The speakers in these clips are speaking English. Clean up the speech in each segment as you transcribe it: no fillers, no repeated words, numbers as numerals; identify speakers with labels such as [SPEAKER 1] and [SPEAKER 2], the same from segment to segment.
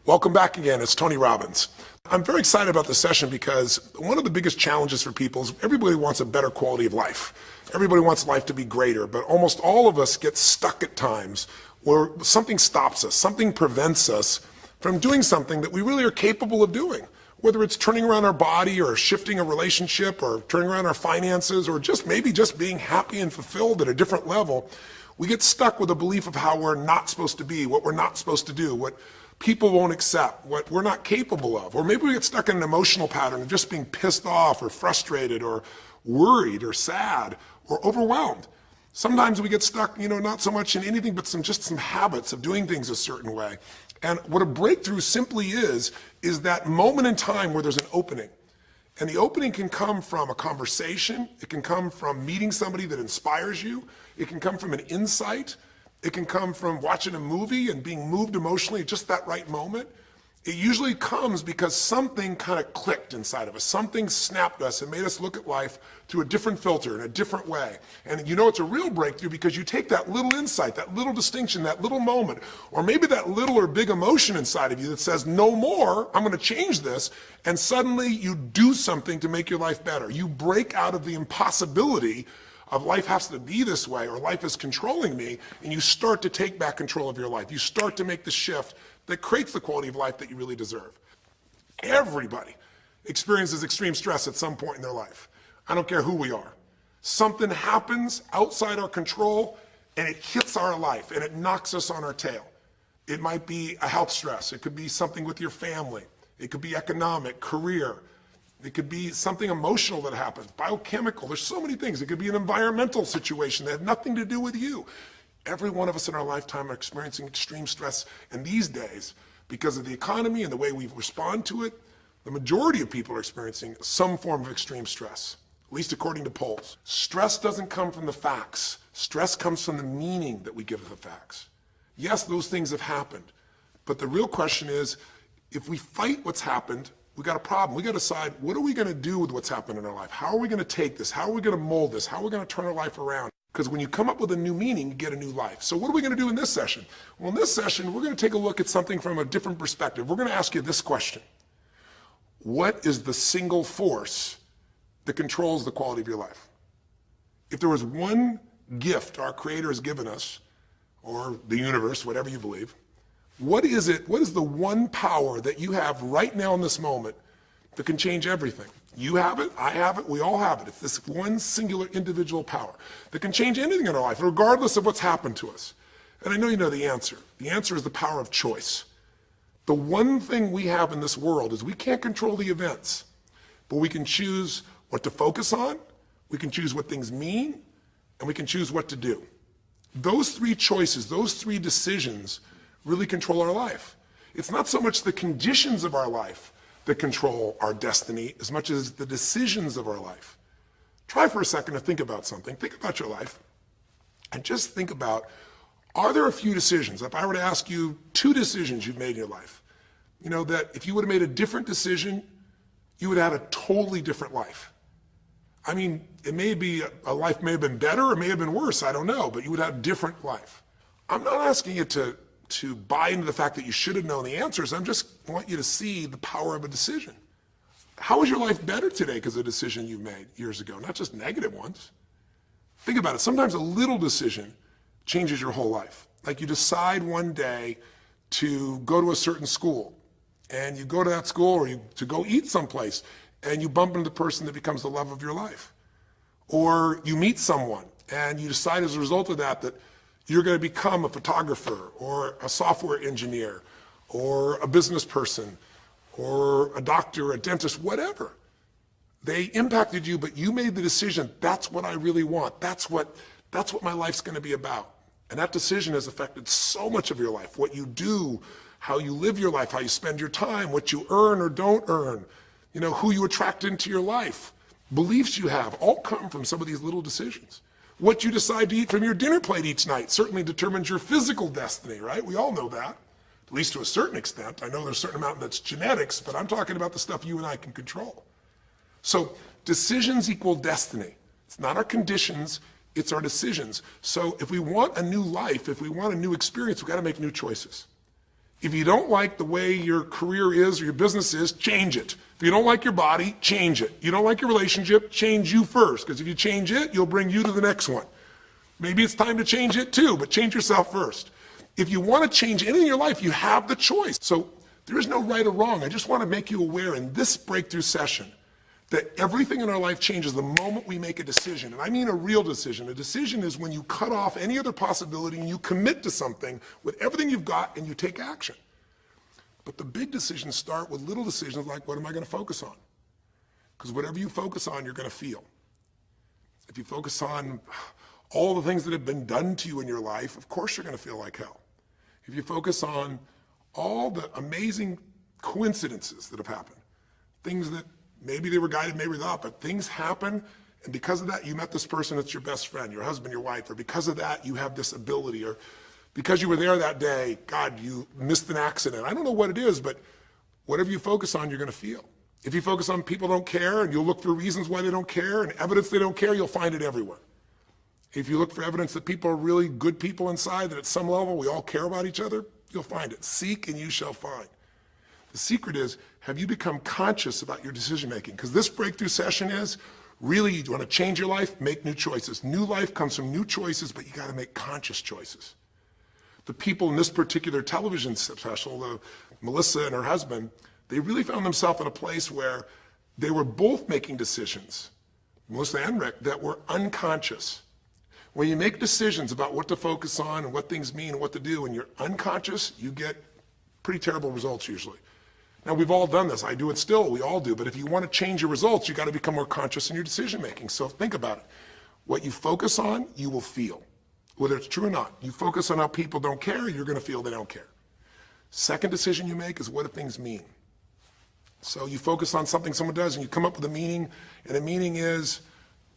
[SPEAKER 1] Welcome back again. It's Tony Robbins. I'm very excited about this session because one of the biggest challenges for people is everybody wants a better quality of life. Everybody wants life to be greater, but almost all of us get stuck at times where something stops us, something prevents us from doing something that we really are capable of doing. Whether it's turning around our body or shifting a relationship or turning around our finances or maybe just being happy and fulfilled at a different level, we get stuck with a belief of how we're not supposed to be, what we're not supposed to do, what people won't accept, what we're not capable of. Or maybe we get stuck in an emotional pattern of just being pissed off or frustrated or worried or sad or overwhelmed. Sometimes we get stuck, not so much in anything but some habits of doing things a certain way. And what a breakthrough simply is that moment in time where there's an opening. And the opening can come from a conversation, it can come from meeting somebody that inspires you, it can come from an insight, it can come from watching a movie and being moved emotionally at just that right moment. It usually comes because something kind of clicked inside of us. Something snapped us and made us look at life through a different filter, in a different way. And it's a real breakthrough because you take that little insight, that little distinction, that little moment, or maybe that little or big emotion inside of you that says, no more, I'm going to change this. And suddenly you do something to make your life better. You break out of the impossibility of life has to be this way or life is controlling me, and you start to take back control of your life. You start to make the shift that creates the quality of life that you really deserve. Everybody experiences extreme stress at some point in their life. I don't care who we are. Something happens outside our control and it hits our life and it knocks us on our tail. It might be a health stress. It could be something with your family. It could be economic, career. It could be something emotional that happens, biochemical. There's so many things. It could be an environmental situation that had nothing to do with you. Every one of us in our lifetime are experiencing extreme stress. And these days, because of the economy and the way we respond to it, the majority of people are experiencing some form of extreme stress, at least according to polls. Stress doesn't come from the facts. Stress comes from the meaning that we give to the facts. Yes, those things have happened. But the real question is, if we fight what's happened, we got a problem. We got to decide, what are we going to do with what's happened in our life? How are we going to take this? How are we going to mold this? How are we going to turn our life around? Because when you come up with a new meaning, you get a new life. So what are we going to do in this session? Well, in this session, we're going to take a look at something from a different perspective. We're going to ask you this question. What is the single force that controls the quality of your life? If there was one gift our Creator has given us, or the universe, whatever you believe, what is it? What is the one power that you have right now in this moment that can change everything? You have it, I have it, we all have it. It's this one singular individual power that can change anything in our life, regardless of what's happened to us. And I know you know the answer. The answer is the power of choice. The one thing we have in this world is we can't control the events, but we can choose what to focus on, we can choose what things mean, and we can choose what to do. Those three choices, those three decisions really control our life. It's not so much the conditions of our life that control our destiny as much as the decisions of our life. Try for a second to think about something. Think about your life and just think about, are there a few decisions? If I were to ask you 2 decisions you've made in your life, that if you would have made a different decision, you would have had a totally different life. I mean, it may be, a life may have been better or may have been worse, I don't know, but you would have a different life. I'm not asking you to buy into the fact that you should have known the answers. I just want you to see the power of a decision. How is your life better today because of a decision you made years ago, not just negative ones? Think about it. Sometimes a little decision changes your whole life. Like you decide one day to go to a certain school, and you go to that school or to go eat someplace, and you bump into the person that becomes the love of your life. Or you meet someone, and you decide as a result of that you're going to become a photographer or a software engineer or a business person or a doctor, a dentist, whatever. They impacted you, but you made the decision, that's what I really want. That's what my life's going to be about. And that decision has affected so much of your life. What you do, how you live your life, how you spend your time, what you earn or don't earn, who you attract into your life, beliefs you have, all come from some of these little decisions. What you decide to eat from your dinner plate each night certainly determines your physical destiny, right? We all know that, at least to a certain extent. I know there's a certain amount that's genetics, but I'm talking about the stuff you and I can control. So decisions equal destiny. It's not our conditions, it's our decisions. So if we want a new life, if we want a new experience, we've got to make new choices. If you don't like the way your career is or your business is, change it. If you don't like your body, change it. You don't like your relationship, change you first, because if you change it, you'll bring you to the next one. Maybe it's time to change it too, but change yourself first. If you want to change anything in your life, you have the choice. So there is no right or wrong. I just want to make you aware in this breakthrough session that everything in our life changes the moment we make a decision. And I mean a real decision. A decision is when you cut off any other possibility and you commit to something with everything you've got and you take action. But the big decisions start with little decisions like, what am I going to focus on? Because whatever you focus on, you're going to feel. If you focus on all the things that have been done to you in your life, of course you're going to feel like hell. If you focus on all the amazing coincidences that have happened, things that maybe they were guided, maybe not, but things happen, and because of that, you met this person that's your best friend, your husband, your wife, or because of that, you have this ability, or because you were there that day, God, you missed an accident. I don't know what it is, but whatever you focus on, you're going to feel. If you focus on people don't care, and you'll look for reasons why they don't care, and evidence they don't care, you'll find it everywhere. If you look for evidence that people are really good people inside, that at some level we all care about each other, you'll find it. Seek and you shall find. The secret is, have you become conscious about your decision making? Because this breakthrough session is, really, you want to change your life, make new choices. New life comes from new choices, but you got to make conscious choices. The people in this particular television special, Melissa and her husband, they really found themselves in a place where they were both making decisions, Melissa and Rick, that were unconscious. When you make decisions about what to focus on and what things mean and what to do, and you're unconscious, you get pretty terrible results usually. Now, we've all done this. I do it still. We all do. But if you want to change your results, you got to become more conscious in your decision making. So think about it. What you focus on, you will feel, whether it's true or not. You focus on how people don't care, you're going to feel they don't care. Second decision you make is, what do things mean? So you focus on something someone does and you come up with a meaning, and the meaning is,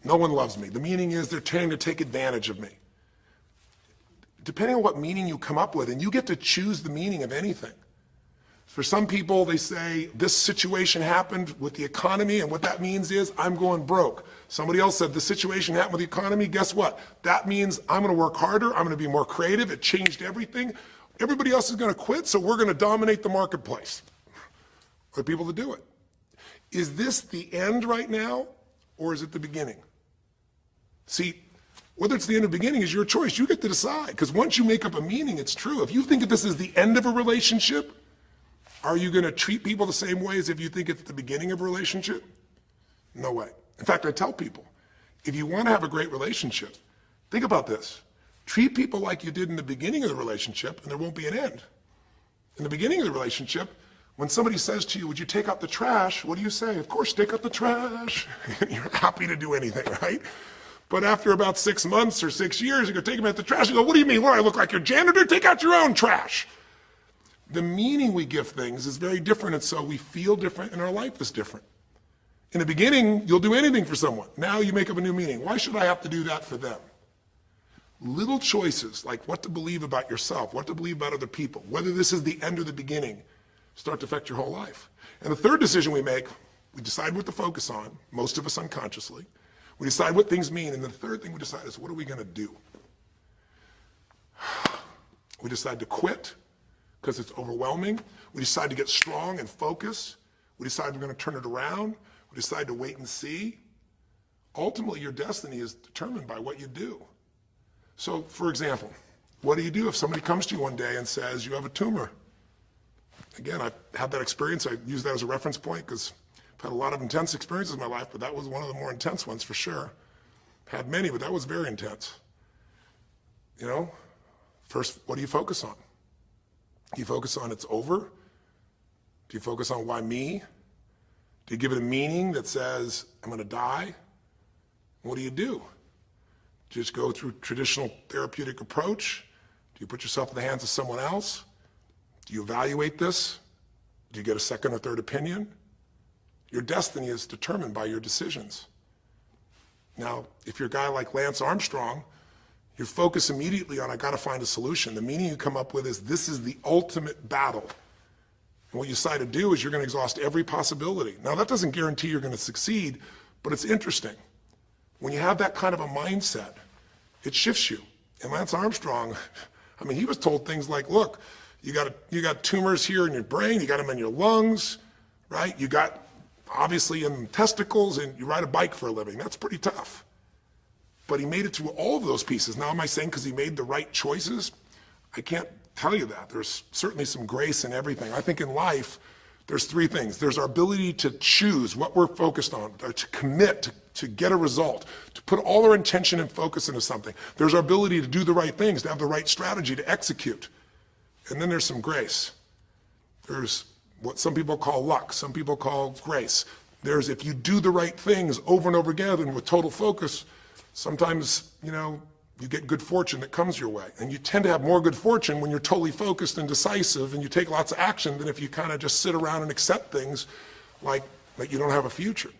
[SPEAKER 1] no one loves me. The meaning is they're trying to take advantage of me. Depending on what meaning you come up with, and you get to choose the meaning of anything. For some people, they say, this situation happened with the economy, and what that means is, I'm going broke. Somebody else said, the situation happened with the economy, guess what? That means I'm going to work harder, I'm going to be more creative, it changed everything. Everybody else is going to quit, so we're going to dominate the marketplace. For people to do it. Is this the end right now, or is it the beginning? See, whether it's the end or beginning is your choice. You get to decide, because once you make up a meaning, it's true. If you think that this is the end of a relationship, are you going to treat people the same way as if you think it's the beginning of a relationship? No way. In fact, I tell people, if you want to have a great relationship, think about this. Treat people like you did in the beginning of the relationship, and there won't be an end. In the beginning of the relationship, when somebody says to you, would you take out the trash? What do you say? Of course, take out the trash. You're happy to do anything, right? But after about 6 months or 6 years, you go take them out the trash. You go, what do you mean? What, I look like your janitor? Take out your own trash. The meaning we give things is very different, and so we feel different, and our life is different. In the beginning, you'll do anything for someone. Now you make up a new meaning. Why should I have to do that for them? Little choices, like what to believe about yourself, what to believe about other people, whether this is the end or the beginning, start to affect your whole life. And the third decision we make, we decide what to focus on, most of us unconsciously. We decide what things mean, and the third thing we decide is, what are we going to do? We decide to quit because it's overwhelming. We decide to get strong and focus. We decide we're going to turn it around. We decide to wait and see. Ultimately, your destiny is determined by what you do. So, for example, what do you do if somebody comes to you one day and says, you have a tumor? Again, I've had that experience. I use that as a reference point because I've had a lot of intense experiences in my life, but that was one of the more intense ones for sure. Had many, but that was very intense. You know, first, what do you focus on? Do you focus on it's over? Do you focus on why me? Do you give it a meaning that says, I'm going to die? What do? Do you just go through traditional therapeutic approach? Do you put yourself in the hands of someone else? Do you evaluate this? Do you get a second or third opinion? Your destiny is determined by your decisions. Now, if you're a guy like Lance Armstrong, you focus immediately on, I got to find a solution. The meaning you come up with is, this is the ultimate battle. And what you decide to do is you're going to exhaust every possibility. Now, that doesn't guarantee you're going to succeed, but it's interesting. When you have that kind of a mindset, it shifts you. And Lance Armstrong, I mean, he was told things like, look, You got tumors here in your brain, you got them in your lungs, right? You got obviously in testicles, and you ride a bike for a living. That's pretty tough. But he made it through all of those pieces. Now, am I saying because he made the right choices? I can't tell you that. There's certainly some grace in everything. I think in life, there's three things. There's our ability to choose what we're focused on, or to commit, to get a result, to put all our intention and focus into something. There's our ability to do the right things, to have the right strategy, to execute. And then there's some grace. There's what some people call luck, some people call grace. There's if you do the right things over and over again and with total focus, sometimes, you get good fortune that comes your way. And you tend to have more good fortune when you're totally focused and decisive and you take lots of action than if you kind of just sit around and accept things like you don't have a future.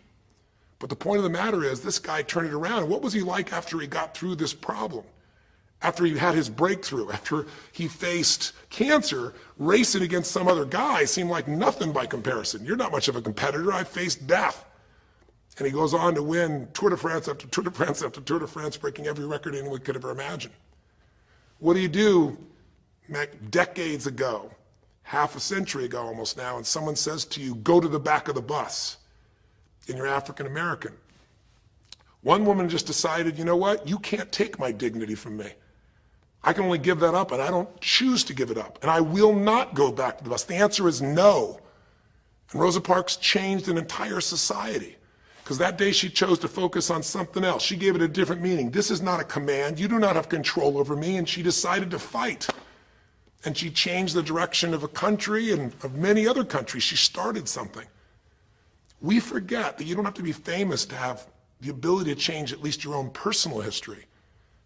[SPEAKER 1] But the point of the matter is this guy turned it around. And what was he like after he got through this problem? After he had his breakthrough, after he faced cancer, racing against some other guy seemed like nothing by comparison. You're not much of a competitor. I faced death. And he goes on to win Tour de France after Tour de France after Tour de France, breaking every record anyone could ever imagine. What do you do decades ago, half a century ago almost now, and someone says to you, go to the back of the bus, and you're African American? One woman just decided, you know what? You can't take my dignity from me. I can only give that up, and I don't choose to give it up. And I will not go back to the bus. The answer is no. And Rosa Parks changed an entire society. Because that day she chose to focus on something else. She gave it a different meaning. This is not a command. You do not have control over me. And she decided to fight. And she changed the direction of a country and of many other countries. She started something. We forget that you don't have to be famous to have the ability to change at least your own personal history,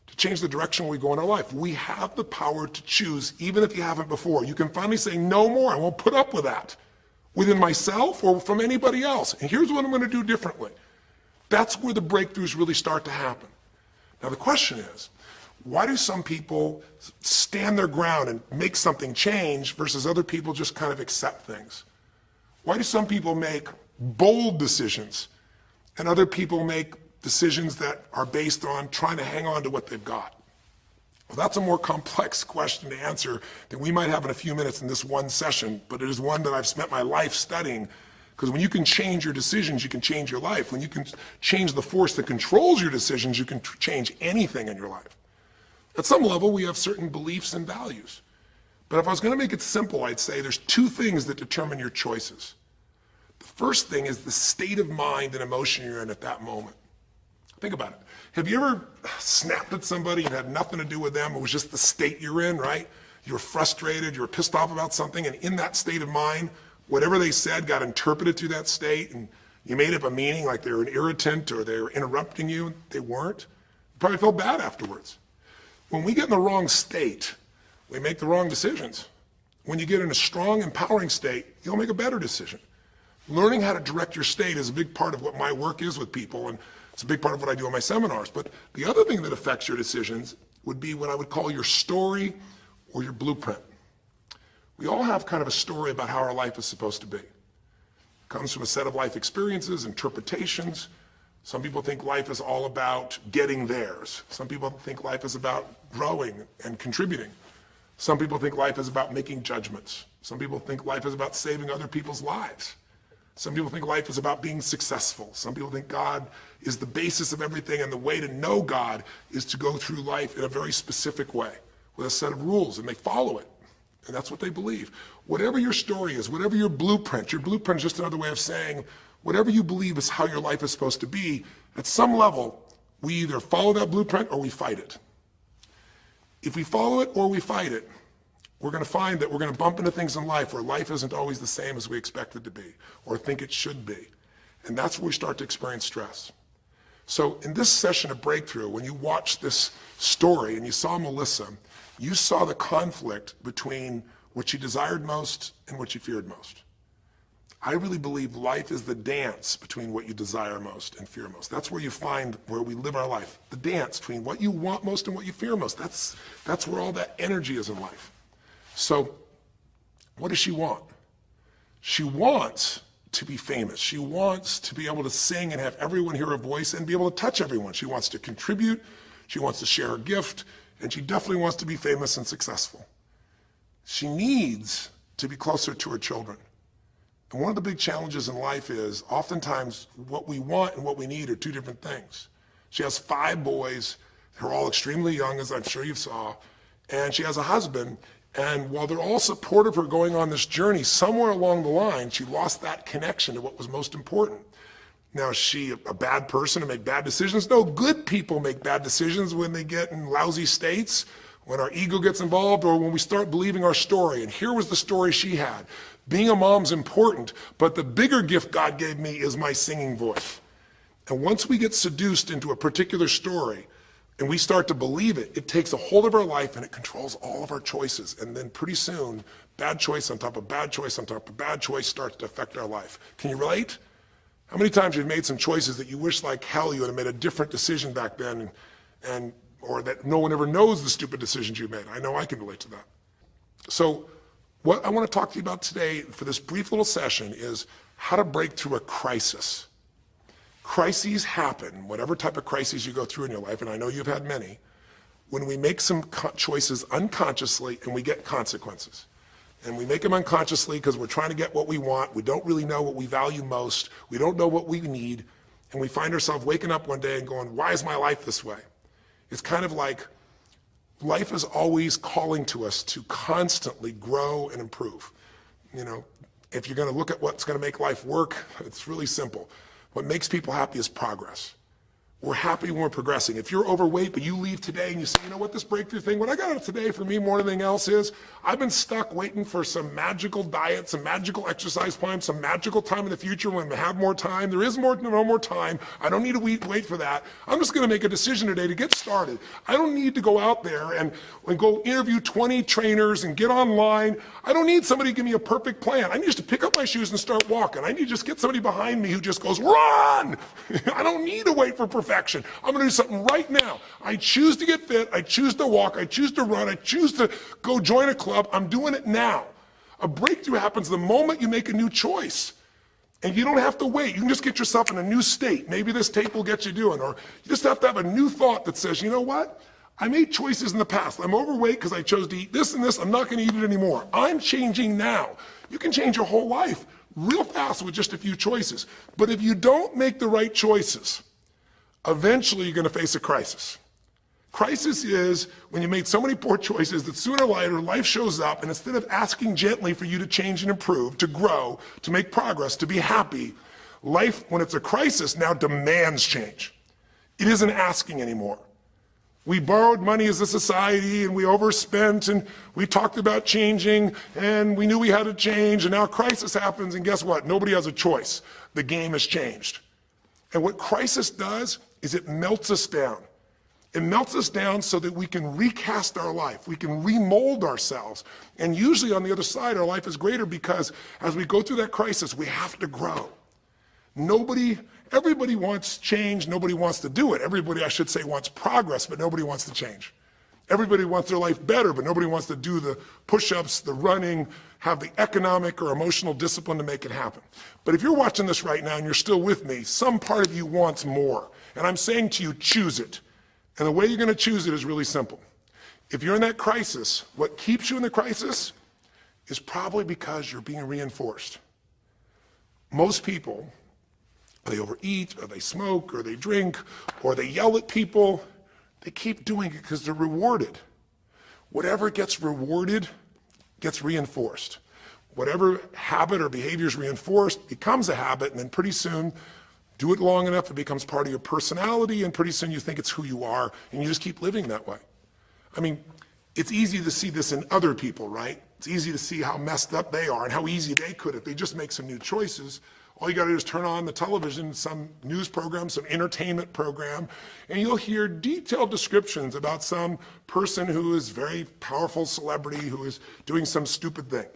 [SPEAKER 1] to change the direction we go in our life. We have the power to choose, even if you haven't before. You can finally say, no more, I won't put up with that, within myself or from anybody else. And here's what I'm going to do differently. That's where the breakthroughs really start to happen. Now the question is, why do some people stand their ground and make something change versus other people just kind of accept things? Why do some people make bold decisions and other people make decisions that are based on trying to hang on to what they've got? Well, that's a more complex question to answer than we might have in a few minutes in this one session, but it is one that I've spent my life studying, because when you can change your decisions, you can change your life. When you can change the force that controls your decisions, you can change anything in your life. At some level, we have certain beliefs and values. But if I was going to make it simple, I'd say there's two things that determine your choices. The first thing is the state of mind and emotion you're in at that moment. Think about it. Have you ever snapped at somebody and had nothing to do with them? It was just the state you're in, right? You were frustrated, you were pissed off about something, and in that state of mind, whatever they said got interpreted through that state, and you made up a meaning like they were an irritant or they were interrupting you. They weren't. You probably felt bad afterwards. When we get in the wrong state, we make the wrong decisions. When you get in a strong, empowering state, you'll make a better decision. Learning how to direct your state is a big part of what my work is with people, and it's a big part of what I do in my seminars. But the other thing that affects your decisions would be what I would call your story or your blueprint. We all have kind of a story about how our life is supposed to be. It comes from a set of life experiences, interpretations. Some people think life is all about getting theirs. Some people think life is about growing and contributing. Some people think life is about making judgments. Some people think life is about saving other people's lives. Some people think life is about being successful. Some people think God is the basis of everything, and the way to know God is to go through life in a very specific way with a set of rules, and they follow it. And that's what they believe. Whatever your story is, whatever your blueprint is just another way of saying whatever you believe is how your life is supposed to be, at some level, we either follow that blueprint or we fight it. If we follow it or we fight it, we're going to find that we're going to bump into things in life where life isn't always the same as we expect it to be or think it should be. And that's where we start to experience stress. So in this session of Breakthrough, when you watched this story and you saw Melissa, you saw the conflict between what she desired most and what she feared most. I really believe life is the dance between what you desire most and fear most. That's where you find where we live our life. The dance between what you want most and what you fear most. That's where all that energy is in life. So what does she want? She wants to be famous. She wants to be able to sing and have everyone hear her voice and be able to touch everyone. She wants to contribute. She wants to share her gift. And she definitely wants to be famous and successful. She needs to be closer to her children. And one of the big challenges in life is oftentimes what we want and what we need are two different things. She has 5 boys. They're all extremely young, as I'm sure you saw. And she has a husband. And while they're all supportive of her going on this journey, somewhere along the line, she lost that connection to what was most important. Now, is she a bad person to make bad decisions? No, good people make bad decisions when they get in lousy states, when our ego gets involved, or when we start believing our story. And here was the story she had. Being a mom's important, but the bigger gift God gave me is my singing voice. And once we get seduced into a particular story and we start to believe it, it takes a hold of our life and it controls all of our choices. And then pretty soon, bad choice on top of bad choice on top of bad choice starts to affect our life. Can you relate? How many times you've made some choices that you wish like hell you would have made a different decision back then, or that no one ever knows the stupid decisions you made? I know I can relate to that. So what I want to talk to you about today for this brief little session is how to break through a crisis. Crises happen, whatever type of crises you go through in your life, and I know you've had many, when we make some choices unconsciously and we get consequences. And we make them unconsciously because we're trying to get what we want. We don't really know what we value most. We don't know what we need. And we find ourselves waking up one day and going, why is my life this way? It's kind of like life is always calling to us to constantly grow and improve. You know, if you're going to look at what's going to make life work, it's really simple. What makes people happy is progress. We're happy when we're progressing. If you're overweight, but you leave today and you say, you know what, this breakthrough thing, what I got out of today for me more than anything else is, I've been stuck waiting for some magical diet, some magical exercise plan, some magical time in the future when we have more time. There is no more time. I don't need to wait for that. I'm just going to make a decision today to get started. I don't need to go out there and go interview 20 trainers and get online. I don't need somebody to give me a perfect plan. I need just to pick up my shoes and start walking. I need to just get somebody behind me who just goes, run! I don't need to wait for perfection. I'm going to do something right now. I choose to get fit. I choose to walk. I choose to run. I choose to go join a club. I'm doing it now. A breakthrough happens the moment you make a new choice. And you don't have to wait. You can just get yourself in a new state. Maybe this tape will get you doing. Or you just have to have a new thought that says, you know what? I made choices in the past. I'm overweight because I chose to eat this and this. I'm not going to eat it anymore. I'm changing now. You can change your whole life real fast with just a few choices. But if you don't make the right choices, eventually you're going to face a crisis. Crisis is when you made so many poor choices that sooner or later life shows up, and instead of asking gently for you to change and improve, to grow, to make progress, to be happy, life, when it's a crisis, now demands change. It isn't asking anymore. We borrowed money as a society and we overspent and we talked about changing and we knew we had to change, and now a crisis happens and guess what? Nobody has a choice. The game has changed. And what crisis does is it melts us down. It melts us down so that we can recast our life. We can remold ourselves. And usually on the other side, our life is greater because as we go through that crisis, we have to grow. Everybody wants change. Nobody wants to do it. Everybody, I should say, wants progress, but nobody wants to change. Everybody wants their life better, but nobody wants to do the push-ups, the running, have the economic or emotional discipline to make it happen. But if you're watching this right now and you're still with me, some part of you wants more. And I'm saying to you, choose it. And the way you're going to choose it is really simple. If you're in that crisis, what keeps you in the crisis is probably because you're being reinforced. Most people, they overeat, or they smoke, or they drink, or they yell at people. They keep doing it because they're rewarded. Whatever gets rewarded gets reinforced. Whatever habit or behavior is reinforced becomes a habit, and then pretty soon, do it long enough, it becomes part of your personality, and pretty soon you think it's who you are, and you just keep living that way. I mean, it's easy to see this in other people, right? It's easy to see how messed up they are and how easy they could if they just make some new choices. All you got to do is turn on the television, some news program, some entertainment program, and you'll hear detailed descriptions about some person who is very powerful celebrity who is doing some stupid thing.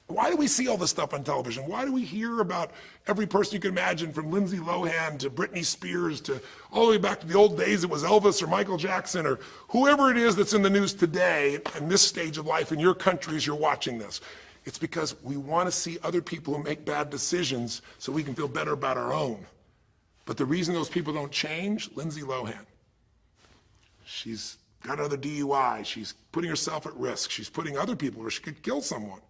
[SPEAKER 1] Why do we see all this stuff on television? Why do we hear about every person you can imagine, from Lindsay Lohan to Britney Spears to all the way back to the old days it was Elvis or Michael Jackson or whoever it is that's in the news today in this stage of life in your country as you're watching this? It's because we want to see other people who make bad decisions so we can feel better about our own. But the reason those people don't change, Lindsay Lohan, she's got another DUI. She's putting herself at risk. She's putting other people where she could kill someone.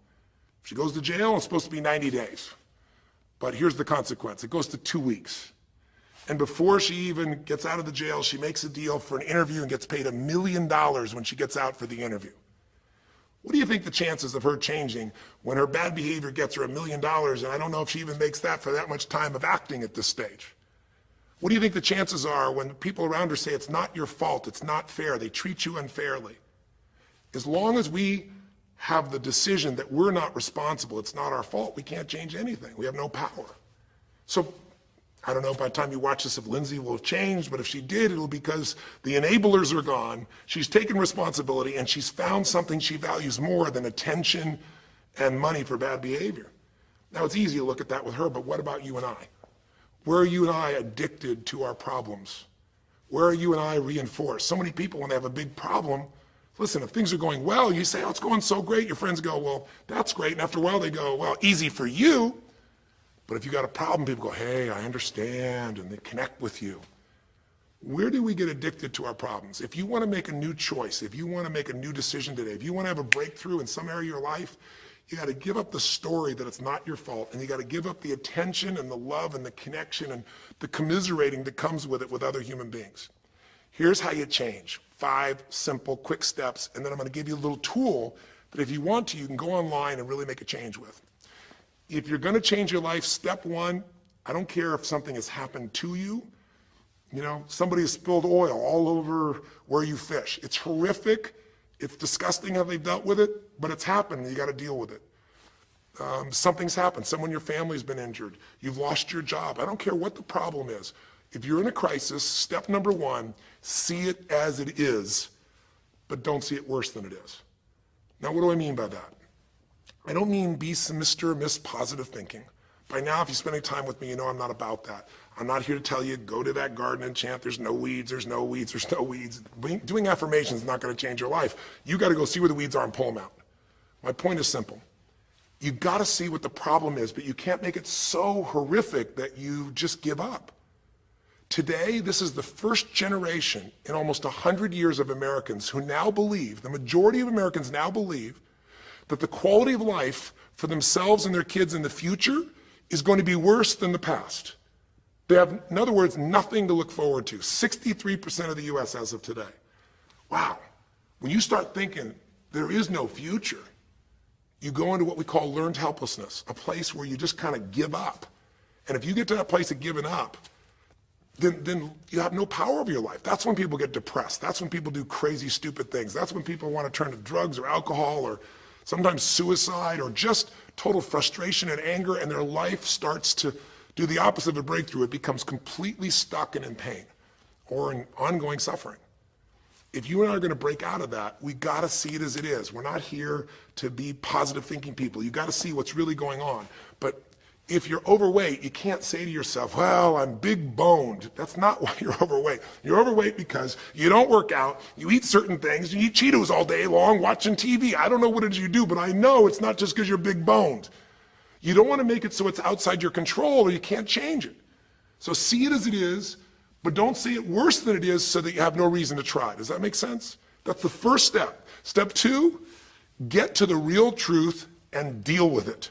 [SPEAKER 1] If she goes to jail, it's supposed to be 90 days. But here's the consequence. It goes to 2 weeks. And before she even gets out of the jail, she makes a deal for an interview and gets paid $1 million when she gets out for the interview. What do you think the chances of her changing when her bad behavior gets her $1 million, and I don't know if she even makes that for that much time of acting at this stage? What do you think the chances are when people around her say it's not your fault, it's not fair, they treat you unfairly? As long as we have the decision that we're not responsible, it's not our fault, we can't change anything. We have no power. So I don't know by the time you watch this if Lindsay will have changed, but if she did, it'll be because the enablers are gone, she's taken responsibility, and she's found something she values more than attention and money for bad behavior. Now, it's easy to look at that with her, but what about you and I? Where are you and I addicted to our problems? Where are you and I reinforced? So many people, when they have a big problem, listen, if things are going well, you say, oh, it's going so great. Your friends go, well, that's great. And after a while, they go, well, easy for you. But if you got a problem, people go, hey, I understand, and they connect with you. Where do we get addicted to our problems? If you want to make a new choice, if you want to make a new decision today, if you want to have a breakthrough in some area of your life, you got to give up the story that it's not your fault, and you got to give up the attention and the love and the connection and the commiserating that comes with it with other human beings. Here's how you change. 5 simple, quick steps, and then I'm going to give you a little tool that if you want to, you can go online and really make a change with. If you're going to change your life, step 1, I don't care if something has happened to you. You know, somebody has spilled oil all over where you fish. It's horrific. It's disgusting how they've dealt with it, but it's happened and you got to deal with it. Something's happened. Someone in your family's been injured. You've lost your job. I don't care what the problem is. If you're in a crisis, step number 1, see it as it is, but don't see it worse than it is. Now, what do I mean by that? I don't mean be Mr. or Miss Positive Thinking. By now, if you spend any time with me, you know I'm not about that. I'm not here to tell you, go to that garden and chant, there's no weeds, there's no weeds, there's no weeds. Doing affirmations is not going to change your life. You got to go see where the weeds are and pull them out. My point is simple. You got to see what the problem is, but you can't make it so horrific that you just give up. Today, this is the first generation in almost 100 years of Americans who now believe, the majority of Americans now believe, that the quality of life for themselves and their kids in the future is going to be worse than the past. They have, in other words, nothing to look forward to. 63% of the US as of today. Wow. When you start thinking there is no future, you go into what we call learned helplessness, a place where you just kind of give up. And if you get to that place of giving up, then you have no power over your life. That's when people get depressed. That's when people do crazy, stupid things. That's when people want to turn to drugs or alcohol or sometimes suicide or just total frustration and anger, and their life starts to do the opposite of a breakthrough. It becomes completely stuck and in pain or in ongoing suffering. If you and I are going to break out of that, we got to see it as it is. We're not here to be positive thinking people. You got to see what's really going on. But if you're overweight, you can't say to yourself, well, I'm big boned. That's not why you're overweight. You're overweight because you don't work out, you eat certain things, you eat Cheetos all day long, watching TV. I don't know what it is you do, but I know it's not just because you're big boned. You don't want to make it so it's outside your control or you can't change it. So see it as it is, but don't see it worse than it is so that you have no reason to try. Does that make sense? That's the first step. Step 2, get to the real truth and deal with it.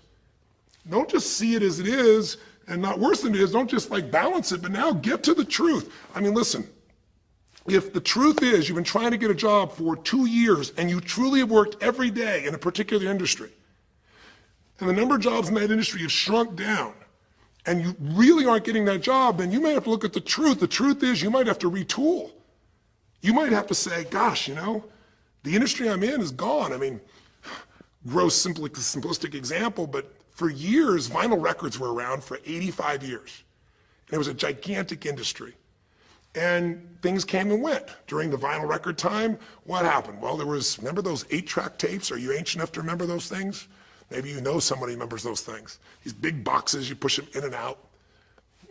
[SPEAKER 1] Don't just see it as it is and not worse than it is. Don't just like balance it, but now get to the truth. I mean, listen, if the truth is you've been trying to get a job for 2 years and you truly have worked every day in a particular industry, and the number of jobs in that industry have shrunk down, and you really aren't getting that job, then you might have to look at the truth. The truth is you might have to retool. You might have to say, gosh, you know, the industry I'm in is gone. I mean, gross, simplistic example, but for years, vinyl records were around for 85 years. And it was a gigantic industry. And things came and went. During the vinyl record time, what happened? Well, remember those 8-track tapes? Are you ancient enough to remember those things? Maybe you know somebody remembers those things. These big boxes, you push them in and out.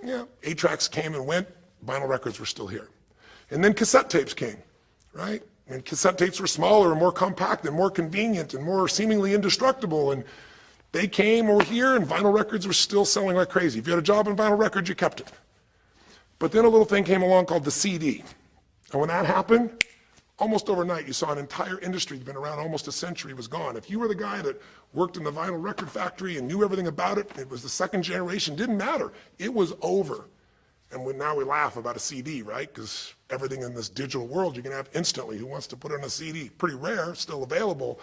[SPEAKER 1] Yeah, 8-tracks came and went, vinyl records were still here. And then cassette tapes came, right? And cassette tapes were smaller and more compact and more convenient and more seemingly indestructible. And they came over here and vinyl records were still selling like crazy. If you had a job in vinyl records, you kept it. But then a little thing came along called the CD. And when that happened, Almost overnight, you saw an entire industry that's been around almost a century was gone. If you were the guy that worked in the vinyl record factory and knew everything about it, it was the second generation, didn't matter. It was over. And now we laugh about a CD, right? Because everything in this digital world you can have instantly. Who wants to put on a CD? Pretty rare, still available.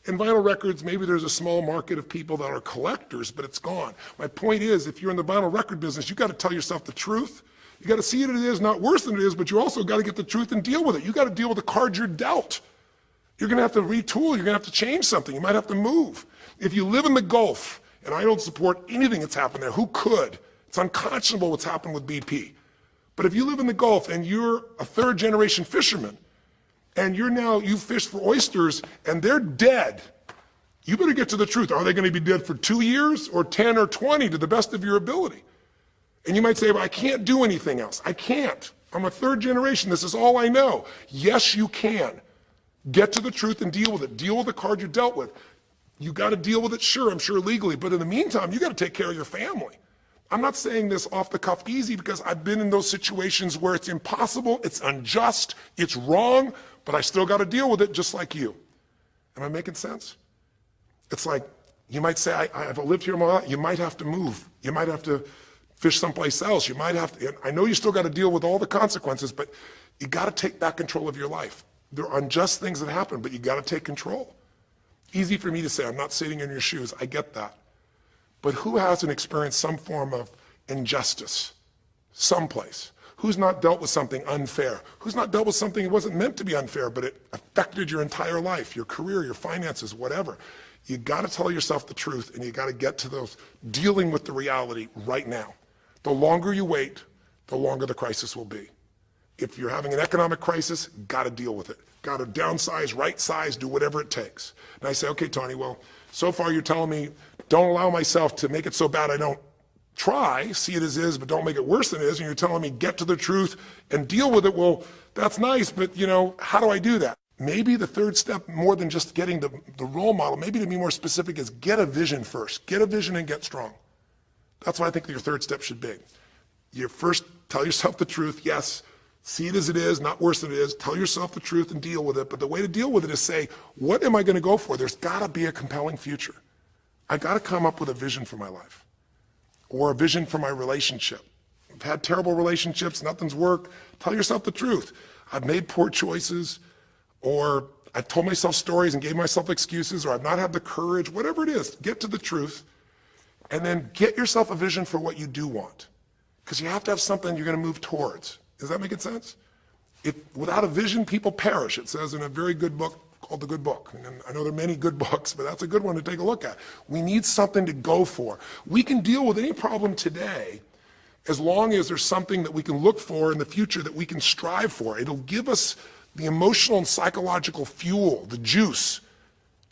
[SPEAKER 1] In vinyl records, maybe there's a small market of people that are collectors, but it's gone. My point is, if you're in the vinyl record business, you got to tell yourself the truth. You got to see it as it is, not worse than it is, but you also got to get the truth and deal with it. You got to deal with the cards you're dealt. You're going to have to retool. You're going to have to change something. You might have to move. If you live in the Gulf, and I don't support anything that's happened there, who could? It's unconscionable what's happened with BP. But if you live in the Gulf and you're a third generation fisherman, and you fish for oysters and they're dead, you better get to the truth. Are they going to be dead for 2 years or 10 or 20 to the best of your ability? And you might say, well, I can't do anything else. I can't. I'm a third generation. This is all I know. Yes, you can. Get to the truth and deal with it. Deal with the card you're dealt with. You got to deal with it, sure, I'm sure legally, but in the meantime, you got to take care of your family. I'm not saying this off the cuff easy because I've been in those situations where it's impossible, it's unjust, it's wrong, but I still got to deal with it just like you. Am I making sense? It's like, you might say, I've lived here my life. You might have to move. You might have to fish someplace else. You might have to, I know you still got to deal with all the consequences, but you got to take back control of your life. There are unjust things that happen, but you got to take control. Easy for me to say, I'm not sitting in your shoes. I get that. But who hasn't experienced some form of injustice someplace? Who's not dealt with something unfair? Who's not dealt with something that wasn't meant to be unfair, but it affected your entire life, your career, your finances, whatever? You got to tell yourself the truth, and you got to get to those dealing with the reality right now. The longer you wait, the longer the crisis will be. If you're having an economic crisis, got to deal with it. Got to downsize, right size, do whatever it takes. And I say, okay, Tony, well, so far you're telling me don't allow myself to make it so bad I don't try, see it as is, but don't make it worse than it is. And you're telling me get to the truth and deal with it. Well, that's nice, but how do I do that? Maybe the third step, more than just getting the role model, maybe to be more specific, is get a vision first. Get a vision and get strong. That's what I think your third step should be. You first tell yourself the truth. Yes, see it as it is, not worse than it is. Tell yourself the truth and deal with it. But the way to deal with it is say, what am I going to go for? There's got to be a compelling future. I got to come up with a vision for my life or a vision for my relationship. I've had terrible relationships, nothing's worked. Tell yourself the truth. I've made poor choices, or I've told myself stories and gave myself excuses, or I've not had the courage, whatever it is. Get to the truth, and then get yourself a vision for what you do want. Because you have to have something you're going to move towards. Does that make sense? Without a vision, people perish. It says in a very good book called The Good Book. And I know there are many good books, but that's a good one to take a look at. We need something to go for. We can deal with any problem today as long as there's something that we can look for in the future that we can strive for. It'll give us the emotional and psychological fuel, the juice,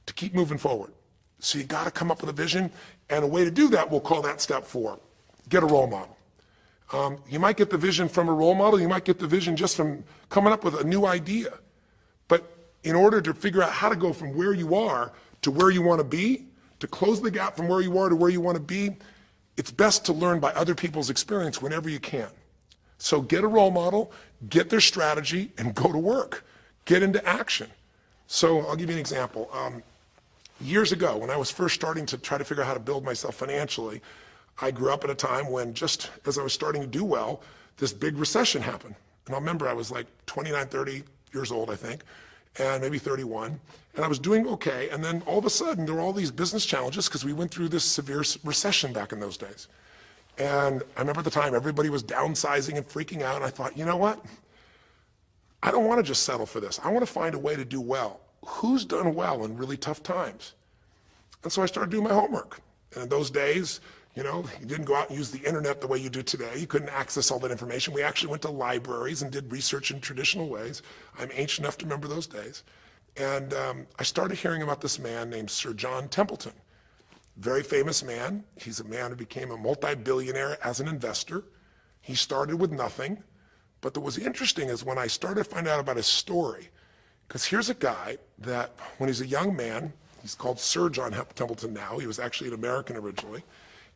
[SPEAKER 1] to keep moving forward. So you got to come up with a vision, and a way to do that, we'll call that step 4. Get a role model. You might get the vision from a role model. You might get the vision just from coming up with a new idea. But in order to figure out how to go from where you are to where you want to be, to close the gap from where you are to where you want to be, it's best to learn by other people's experience whenever you can. So get a role model, get their strategy, and go to work. Get into action. So I'll give you an example. Years ago, when I was first starting to try to figure out how to build myself financially, I grew up at a time when, just as I was starting to do well, this big recession happened. And I remember I was like 29, 30 years old, I think, and maybe 31, and I was doing okay, and then all of a sudden there were all these business challenges because we went through this severe recession back in those days. And I remember at the time everybody was downsizing and freaking out, and I thought, you know what? I don't want to just settle for this. I want to find a way to do well. Who's done well in really tough times? And so I started doing my homework. And in those days, you didn't go out and use the internet the way you do today. You couldn't access all that information. We actually went to libraries and did research in traditional ways. I'm ancient enough to remember those days. And I started hearing about this man named Sir John Templeton. Very famous man. He's a man who became a multi-billionaire as an investor. He started with nothing. But what was interesting is when I started to find out about his story, because here's a guy that when he's a young man, he's called Sir John Templeton now. He was actually an American originally.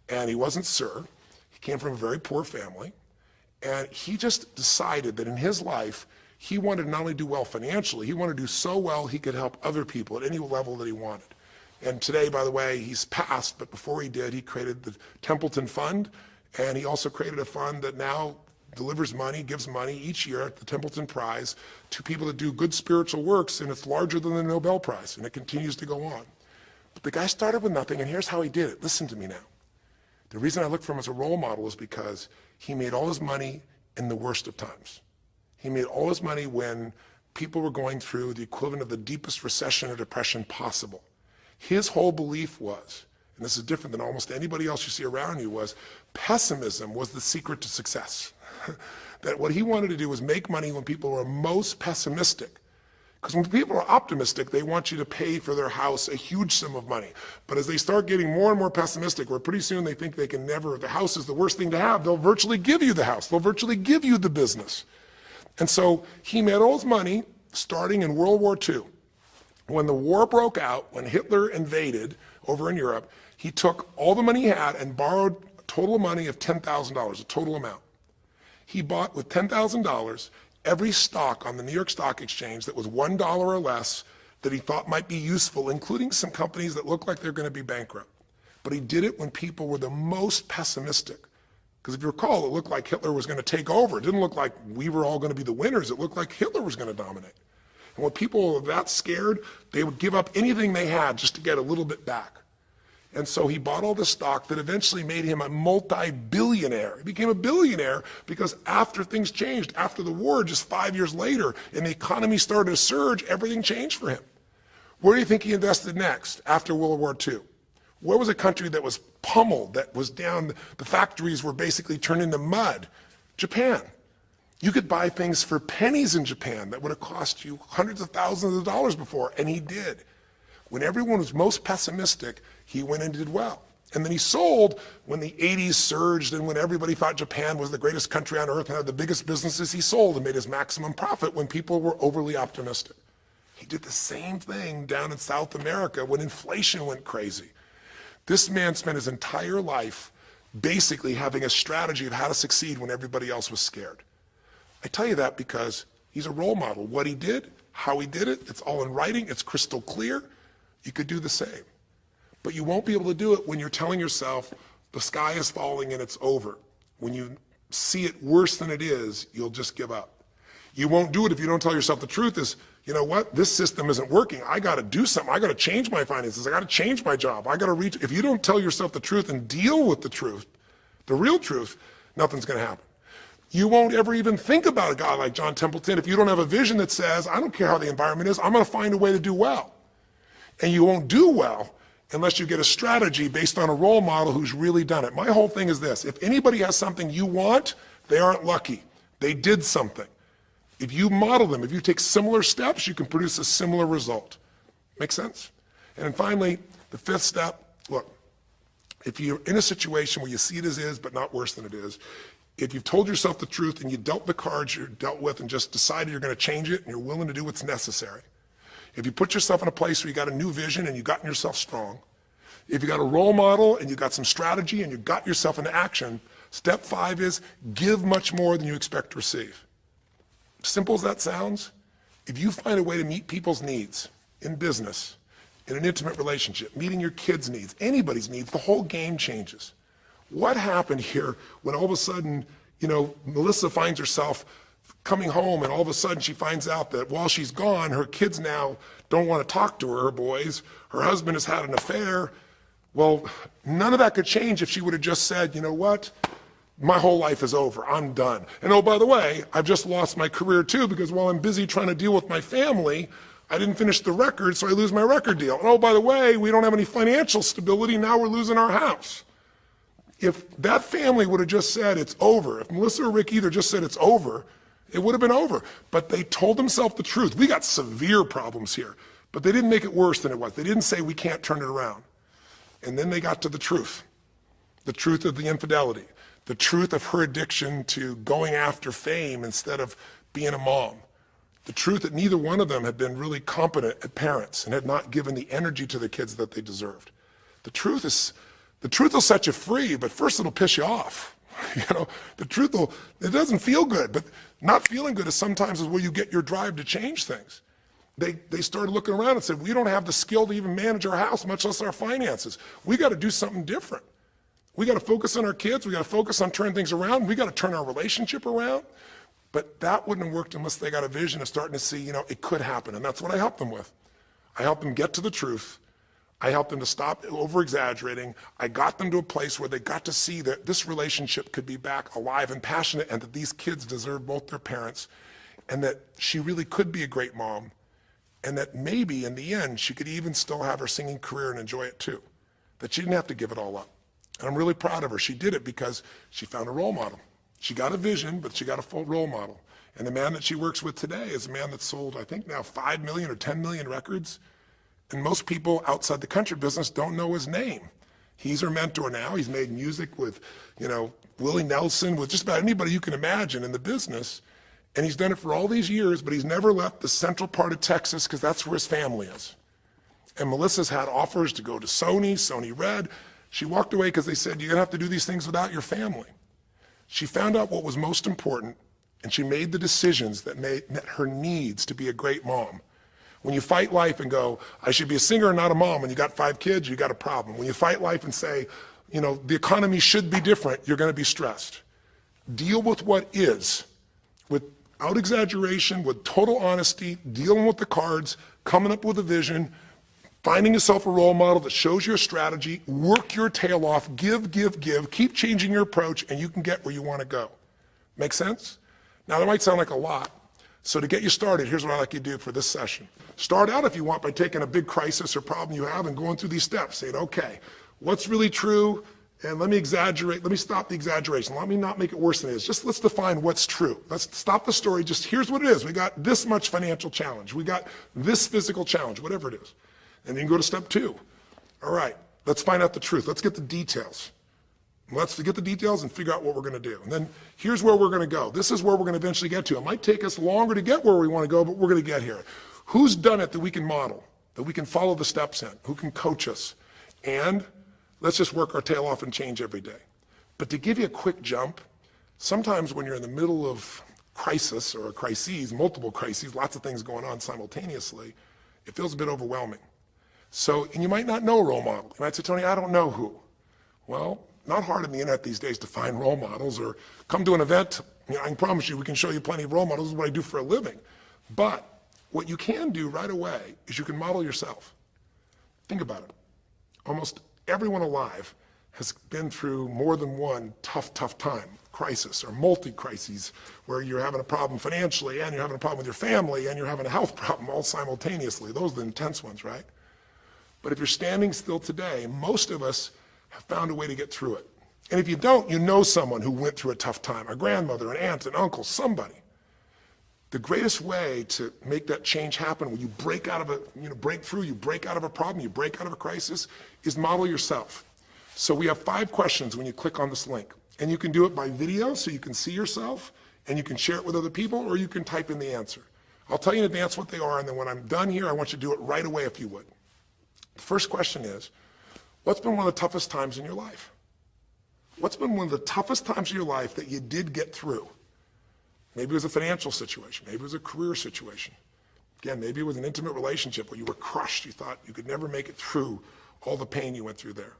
[SPEAKER 1] And he wasn't Sir. He came from a very poor family. And he just decided that in his life, He wanted to not only do well financially, he wanted to do so well he could help other people at any level that he wanted. And today, by the way, he's passed, but before he did, he created the Templeton Fund, and he also created a fund that now delivers money, gives money each year at the Templeton Prize to people that do good spiritual works, and it's larger than the Nobel Prize, and it continues to go on. But the guy started with nothing, and here's how he did it. Listen to me now. The reason I look for him as a role model is because he made all his money in the worst of times. He made all his money when people were going through the equivalent of the deepest recession or depression possible. His whole belief was, and this is different than almost anybody else you see around you, was pessimism was the secret to success. That what he wanted to do was make money when people were most pessimistic. Because when people are optimistic, they want you to pay for their house a huge sum of money. But as they start getting more and more pessimistic, where pretty soon they think they can never, the house is the worst thing to have, they'll virtually give you the house. They'll virtually give you the business. And so he made all his money starting in World War II. When the war broke out, when Hitler invaded over in Europe, he took all the money he had and borrowed a total money of $10,000, a total amount. He bought with $10,000 every stock on the New York Stock Exchange that was $1 or less that he thought might be useful, including some companies that looked like they're going to be bankrupt. But he did it when people were the most pessimistic. Because if you recall, it looked like Hitler was going to take over. It didn't look like we were all going to be the winners. It looked like Hitler was going to dominate. And when people were that scared, they would give up anything they had just to get a little bit back. And so he bought all the stock that eventually made him a multi-billionaire. He became a billionaire because after things changed, after the war, just 5 years later, and the economy started to surge, everything changed for him. Where do you think he invested next after World War II? Where was a country that was pummeled, that was down, the factories were basically turned into mud? Japan. You could buy things for pennies in Japan that would have cost you hundreds of thousands of dollars before, and he did. When everyone was most pessimistic, he went and did well. And then he sold when the 80s surged and when everybody thought Japan was the greatest country on earth and had the biggest businesses. He sold and made his maximum profit when people were overly optimistic. He did the same thing down in South America when inflation went crazy. This man spent his entire life basically having a strategy of how to succeed when everybody else was scared. I tell you that because he's a role model. What he did, how he did it, it's all in writing, it's crystal clear. You could do the same. But you won't be able to do it when you're telling yourself the sky is falling and it's over. When you see it worse than it is, you'll just give up. You won't do it if you don't tell yourself the truth is, you know what, this system isn't working. I got to do something. I got to change my finances. I got to change my job. I got to reach. If you don't tell yourself the truth and deal with the truth, the real truth, nothing's going to happen. You won't ever even think about a guy like John Templeton if you don't have a vision that says, I don't care how the environment is, I'm going to find a way to do well. And you won't do well unless you get a strategy based on a role model who's really done it. My whole thing is this. If anybody has something you want, they aren't lucky. They did something. If you model them, if you take similar steps, you can produce a similar result. Make sense? And then finally, the fifth step, look, if you're in a situation where you see it as is, but not worse than it is, if you've told yourself the truth and you dealt the cards you're dealt with and just decided you're going to change it and you're willing to do what's necessary, if you put yourself in a place where you got a new vision and you've gotten yourself strong, if you got a role model and you got some strategy and you got yourself into action, step 5 is give much more than you expect to receive. Simple as that sounds, if you find a way to meet people's needs in business, in an intimate relationship, meeting your kids' needs, anybody's needs, the whole game changes. What happened here when all of a sudden, Melissa finds herself coming home and all of a sudden she finds out that while she's gone, her kids now don't want to talk to her, her boys, her husband has had an affair. Well, none of that could change if she would have just said, you know what? My whole life is over, I'm done. And oh, by the way, I've just lost my career too because while I'm busy trying to deal with my family, I didn't finish the record, so I lose my record deal. And oh, by the way, we don't have any financial stability, now we're losing our house. If that family would have just said it's over, if Melissa or Rick either just said it's over, it would have been over. But they told themselves the truth. We got severe problems here, but they didn't make it worse than it was. They didn't say we can't turn it around. And then they got to the truth of the infidelity, the truth of her addiction to going after fame instead of being a mom, the truth that neither one of them had been really competent at parents and had not given the energy to the kids that they deserved. The truth will set you free, but first it'll piss you off. The truth it doesn't feel good, but Not feeling good is sometimes where you get your drive to change things. They started looking around and said, we don't have the skill to even manage our house, much less our finances. We got to do something different. We got to focus on our kids. We got to focus on turning things around. We got to turn our relationship around. But that wouldn't have worked unless they got a vision of starting to see, it could happen. And that's what I helped them with. I helped them get to the truth. I helped them to stop over-exaggerating. I got them to a place where they got to see that this relationship could be back alive and passionate, and that these kids deserve both their parents, and that she really could be a great mom, and that maybe in the end she could even still have her singing career and enjoy it too. That she didn't have to give it all up. And I'm really proud of her. She did it because she found a role model. She got a vision, but she got a full role model. And the man that she works with today is a man that's sold, I think now 5 million or 10 million records. And most people outside the country business don't know his name. He's her mentor now. He's made music with, Willie Nelson, with just about anybody you can imagine in the business. And he's done it for all these years, but he's never left the central part of Texas because that's where his family is. And Melissa's had offers to go to Sony Red. She walked away because they said, you're gonna have to do these things without your family. She found out what was most important, and she made the decisions that met her needs to be a great mom. When you fight life and go, I should be a singer and not a mom, and you got 5 kids, you got a problem. When you fight life and say, the economy should be different, you're gonna be stressed. Deal with what is, without exaggeration, with total honesty, dealing with the cards, coming up with a vision, finding yourself a role model that shows you a strategy, work your tail off, give, keep changing your approach, and you can get where you wanna go. Make sense? Now that might sound like a lot. So to get you started, here's what I'd like you to do for this session. Start out, if you want, by taking a big crisis or problem you have and going through these steps, saying, okay, what's really true? And let me exaggerate, let me stop the exaggeration. Let me not make it worse than it is. Just let's define what's true. Let's stop the story, just here's what it is. We got this much financial challenge. We got this physical challenge, whatever it is. And then you go to step 2. All right, let's find out the truth. Let's get the details. Let's get the details and figure out what we're gonna do. And then here's where we're gonna go. This is where we're gonna eventually get to. It might take us longer to get where we wanna go, but we're gonna get here. Who's done it that we can model, that we can follow the steps in, who can coach us? And let's just work our tail off and change every day. But to give you a quick jump, sometimes when you're in the middle of crisis or crises, multiple crises, lots of things going on simultaneously, it feels a bit overwhelming. So, and you might not know a role model. You might say, Tony, I don't know who. Well, not hard on the internet these days to find role models, or come to an event. I can promise you we can show you plenty of role models. This is what I do for a living. But what you can do right away is you can model yourself. Think about it. Almost everyone alive has been through more than one tough time, crisis or multi-crises, where you're having a problem financially and you're having a problem with your family and you're having a health problem all simultaneously. Those are the intense ones, right? But if you're standing still today, most of us have found a way to get through it. And if you don't, you know someone who went through a tough time, a grandmother, an aunt, an uncle, somebody. The greatest way to make that change happen, when you break out of break through, you break out of a problem, you break out of a crisis, is model yourself. So we have 5 questions when you click on this link. And you can do it by video, so you can see yourself, and you can share it with other people, or you can type in the answer. I'll tell you in advance what they are, and then when I'm done here, I want you to do it right away if you would. The first question is, what's been one of the toughest times in your life? What's been one of the toughest times in your life that you did get through? Maybe it was a financial situation. Maybe it was a career situation. Again, maybe it was an intimate relationship where you were crushed. You thought you could never make it through all the pain you went through there.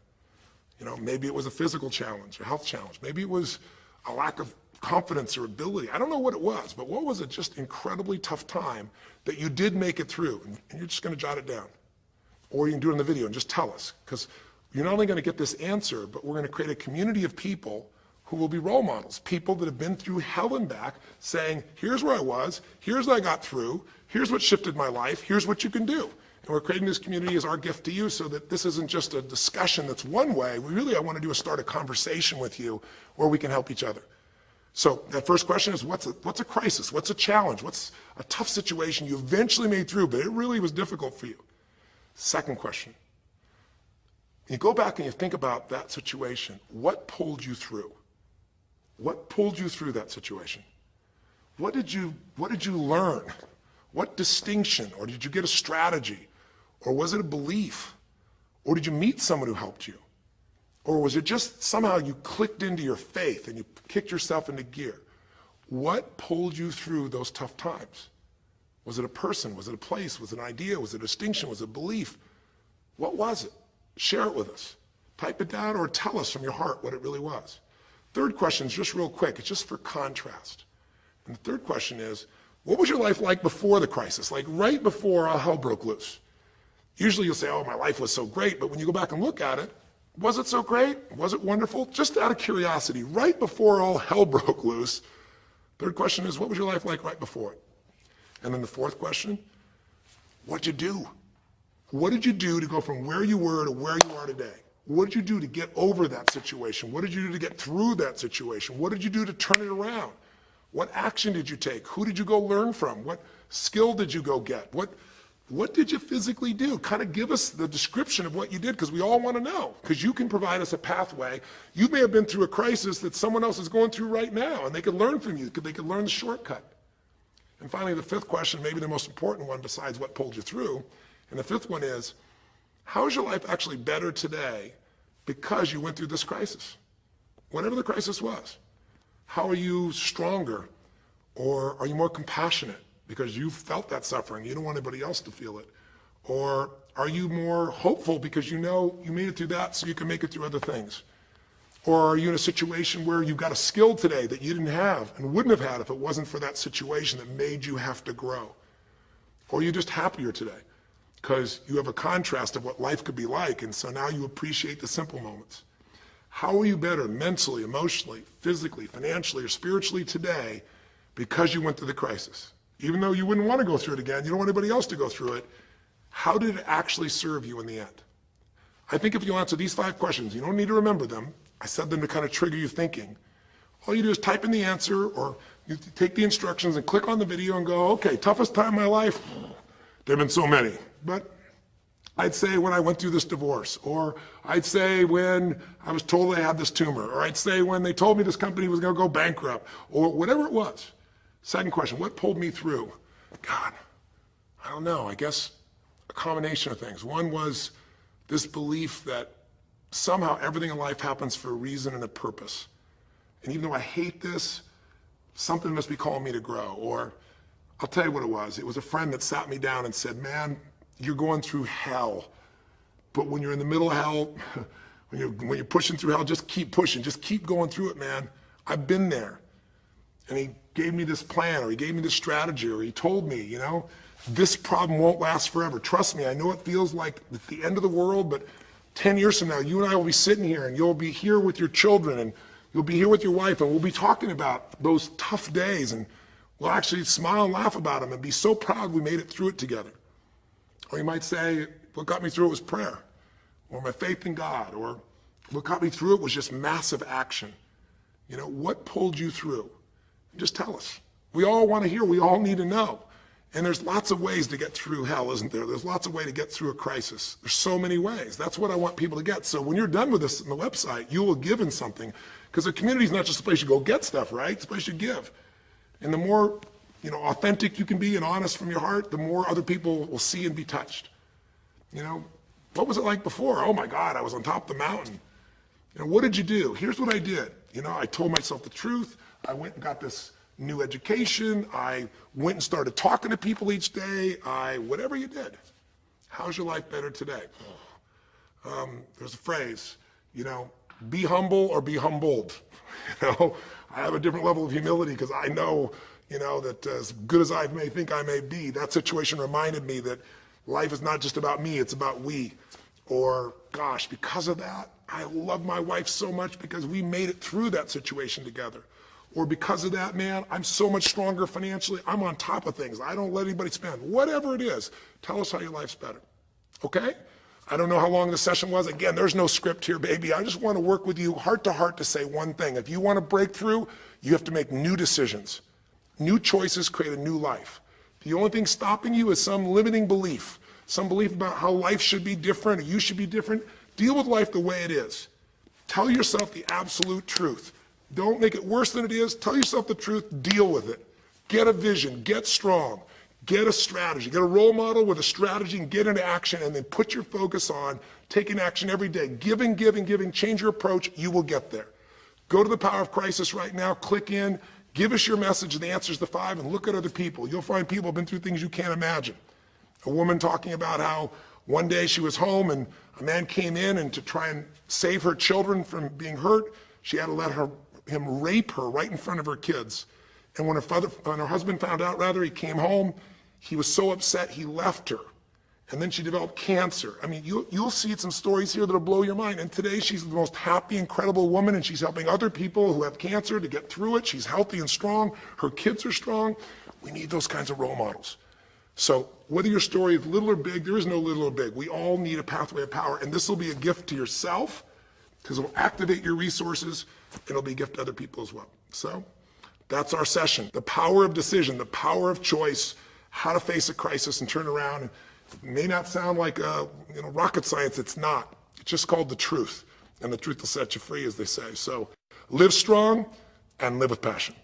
[SPEAKER 1] Maybe it was a physical challenge, a health challenge. Maybe it was a lack of confidence or ability. I don't know what it was, but what was a just incredibly tough time that you did make it through? And you're just gonna jot it down. Or you can do it in the video and just tell us, because you're not only gonna get this answer, but we're gonna create a community of people who will be role models, people that have been through hell and back, saying, here's where I was, here's what I got through, here's what shifted my life, here's what you can do. And we're creating this community as our gift to you, so that this isn't just a discussion that's one way. I want to do is start a conversation with you where we can help each other. So that first question is, what's a crisis? What's a challenge? What's a tough situation you eventually made through, but it really was difficult for you? Second question, you go back and you think about that situation. What pulled you through? What pulled you through that situation? What did you learn? What distinction? Or did you get a strategy? Or was it a belief? Or did you meet someone who helped you? Or was it just somehow you clicked into your faith and you kicked yourself into gear? What pulled you through those tough times? Was it a person? Was it a place? Was it an idea? Was it a distinction? Was it a belief? What was it? Share it with us. Type it down or tell us from your heart what it really was. Third question is just real quick. It's just for contrast. And the third question is, what was your life like before the crisis? Like right before all hell broke loose? Usually you'll say, oh, my life was so great. But when you go back and look at it, was it so great? Was it wonderful? Just out of curiosity, right before all hell broke loose, third question is, what was your life like right before it? And then the fourth question, what'd you do? What did you do to go from where you were to where you are today? What did you do to get over that situation? What did you do to get through that situation? What did you do to turn it around? What action did you take? Who did you go learn from? What skill did you go get? What did you physically do? Kind of give us the description of what you did, because we all want to know, because you can provide us a pathway. You may have been through a crisis that someone else is going through right now, and they could learn from you. They could learn the shortcut. And finally, the fifth question, maybe the most important one besides what pulled you through, and the fifth one is, how is your life actually better today because you went through this crisis? Whatever the crisis was. How are you stronger? Or are you more compassionate because you felt that suffering? You don't want anybody else to feel it. Or are you more hopeful because you know you made it through that so you can make it through other things? Or are you in a situation where you've got a skill today that you didn't have and wouldn't have had if it wasn't for that situation that made you have to grow? Or are you just happier today because you have a contrast of what life could be like, and so now you appreciate the simple moments? How are you better mentally, emotionally, physically, financially, or spiritually today because you went through the crisis? Even though you wouldn't want to go through it again, you don't want anybody else to go through it, how did it actually serve you in the end? I think if you answer these 5 questions, you don't need to remember them. I said them to kind of trigger you thinking. All you do is type in the answer, or you take the instructions and click on the video and go, okay, toughest time in my life? There have been so many, but I'd say when I went through this divorce, or I'd say when I was told I had this tumor, or I'd say when they told me this company was going to go bankrupt, or whatever it was. Second question, what pulled me through? God, I don't know, I guess a combination of things. One was this belief that somehow everything in life happens for a reason and a purpose. And even though I hate this, something must be calling me to grow. Or I'll tell you what it was. It was a friend that sat me down and said, man, you're going through hell. But when you're in the middle of hell, when you're pushing through hell, just keep pushing. Just keep going through it, man. I've been there. And he gave me this plan, or he gave me this strategy, or he told me, you know, this problem won't last forever. Trust me, I know it feels like it's the end of the world, but 10 years from now, you and I will be sitting here, and you'll be here with your children, and you'll be here with your wife, and we'll be talking about those tough days, and we'll actually smile and laugh about them and be so proud we made it through it together. Or you might say, what got me through it was prayer, or my faith in God, or what got me through it was just massive action. You know, what pulled you through? Just tell us. We all want to hear, we all need to know. And there's lots of ways to get through hell, isn't there? There's lots of ways to get through a crisis. There's so many ways. That's what I want people to get. So when you're done with this on the website, you will give in something, because the community is not just a place you go get stuff, right? It's a place you give. And the more, you know, authentic you can be and honest from your heart, the more other people will see and be touched. You know, what was it like before? Oh my God, I was on top of the mountain. You know, what did you do? Here's what I did. You know, I told myself the truth. I went and got this new education. I went and started talking to people each day. Whatever you did. How's your life better today? There's a phrase, you know, be humble or be humbled. You know, I have a different level of humility because I know, you know, that as good as I may think I may be, that situation reminded me that life is not just about me, it's about we. Or, gosh, because of that, I love my wife so much because we made it through that situation together. Or because of that, man, I'm so much stronger financially. I'm on top of things. I don't let anybody spend. Whatever it is, tell us how your life's better. Okay? I don't know how long the session was. Again, there's no script here, baby. I just want to work with you heart to heart to say one thing. If you want to break through, you have to make new decisions. New choices create a new life. The only thing stopping you is some limiting belief, some belief about how life should be different or you should be different. Deal with life the way it is. Tell yourself the absolute truth. Don't make it worse than it is. Tell yourself the truth. Deal with it. Get a vision. Get strong. Get a strategy. Get a role model with a strategy and get into action, and then put your focus on taking action every day. Giving, giving, giving. Change your approach. You will get there. Go to the Power of Crisis right now. Click in. Give us your message and the answers to 5 and look at other people. You'll find people have been through things you can't imagine. A woman talking about how one day she was home and a man came in, and to try and save her children from being hurt, she had to let him rape her right in front of her kids. And when her husband found out, he came home, he was so upset he left her. And then she developed cancer. I mean, you'll see some stories here that'll blow your mind. And today she's the most happy, incredible woman, and she's helping other people who have cancer to get through it. She's healthy and strong. Her kids are strong. We need those kinds of role models. So whether your story is little or big, there is no little or big. We all need a pathway of power, and this will be a gift to yourself because it will activate your resources, and it'll be a gift to other people as well. So that's our session. The power of decision, the power of choice, how to face a crisis and turn around. It may not sound like rocket science. It's not. It's just called the truth. And the truth will set you free, as they say. So live strong and live with passion.